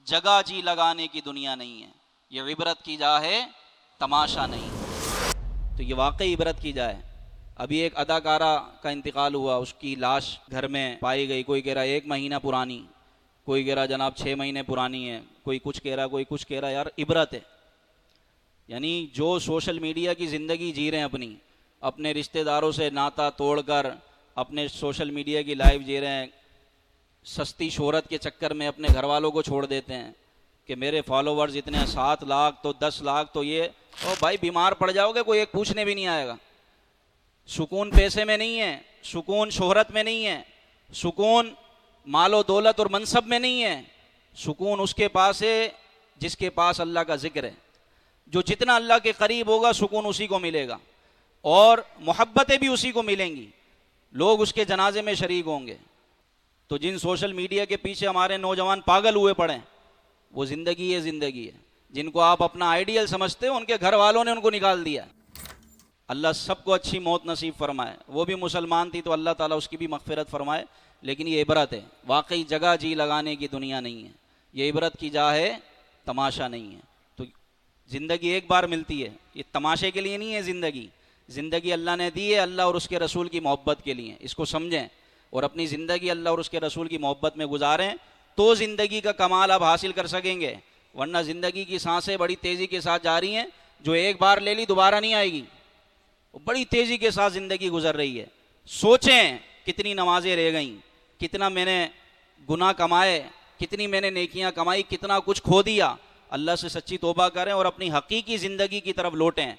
جگہ جی لگانے کی دنیا نہیں ہے، یہ عبرت کی جا ہے، تماشا نہیں۔ تو یہ واقعی عبرت کی جائے۔ ابھی ایک اداکارہ کا انتقال ہوا، اس کی لاش گھر میں پائی گئی، کوئی کہہ رہا 1 مہینہ پرانی، کوئی کہہ رہا جناب 6 مہینے پرانی ہے، کوئی کچھ کہہ رہا، کوئی کچھ کہہ رہا۔ یار عبرت ہے، یعنی جو سوشل میڈیا کی زندگی جی رہے ہیں، اپنے رشتہ داروں سے ناتا توڑ کر اپنے سوشل میڈیا کی لائف جی رہے ہیں، سستی شہرت کے چکر میں اپنے گھر والوں کو چھوڑ دیتے ہیں کہ میرے فالوورز اتنے ہیں، 7 لاکھ تو 10 لاکھ تو یہ، او بھائی بیمار پڑ جاؤ گے، کوئی ایک پوچھنے بھی نہیں آئے گا۔ سکون پیسے میں نہیں ہے، سکون شہرت میں نہیں ہے، سکون مال و دولت اور منصب میں نہیں ہے، سکون اس کے پاس ہے جس کے پاس اللہ کا ذکر ہے۔ جو جتنا اللہ کے قریب ہوگا سکون اسی کو ملے گا، اور محبتیں بھی اسی کو ملیں گی، لوگ اس کے جنازے میں شریک ہوں گے۔ تو جن سوشل میڈیا کے پیچھے ہمارے نوجوان پاگل ہوئے پڑے ہیں، وہ زندگی ہے۔ جن کو آپ اپنا آئیڈیل سمجھتے ہو، ان کے گھر والوں نے ان کو نکال دیا۔ اللہ سب کو اچھی موت نصیب فرمائے۔ وہ بھی مسلمان تھی تو اللہ تعالیٰ اس کی بھی مغفرت فرمائے، لیکن یہ عبرت ہے، واقعی جگہ جی لگانے کی دنیا نہیں ہے، یہ عبرت کی جا ہے، تماشا نہیں ہے۔ تو زندگی ایک بار ملتی ہے، یہ تماشے کے لیے نہیں ہے۔ زندگی اللہ نے دی ہے اللہ اور اس کے رسول کی محبت کے لیے، اس کو سمجھیں اور اپنی زندگی اللہ اور اس کے رسول کی محبت میں گزاریں، تو زندگی کا کمال آپ حاصل کر سکیں گے۔ ورنہ زندگی کی سانسیں بڑی تیزی کے ساتھ جاری ہیں، جو ایک بار لے لی دوبارہ نہیں آئے گی، بڑی تیزی کے ساتھ زندگی گزر رہی ہے۔ سوچیں کتنی نمازیں رہ گئیں، کتنا میں نے گناہ کمائے، کتنی میں نے نیکیاں کمائی، کتنا کچھ کھو دیا۔ اللہ سے سچی توبہ کریں اور اپنی حقیقی زندگی کی طرف لوٹیں۔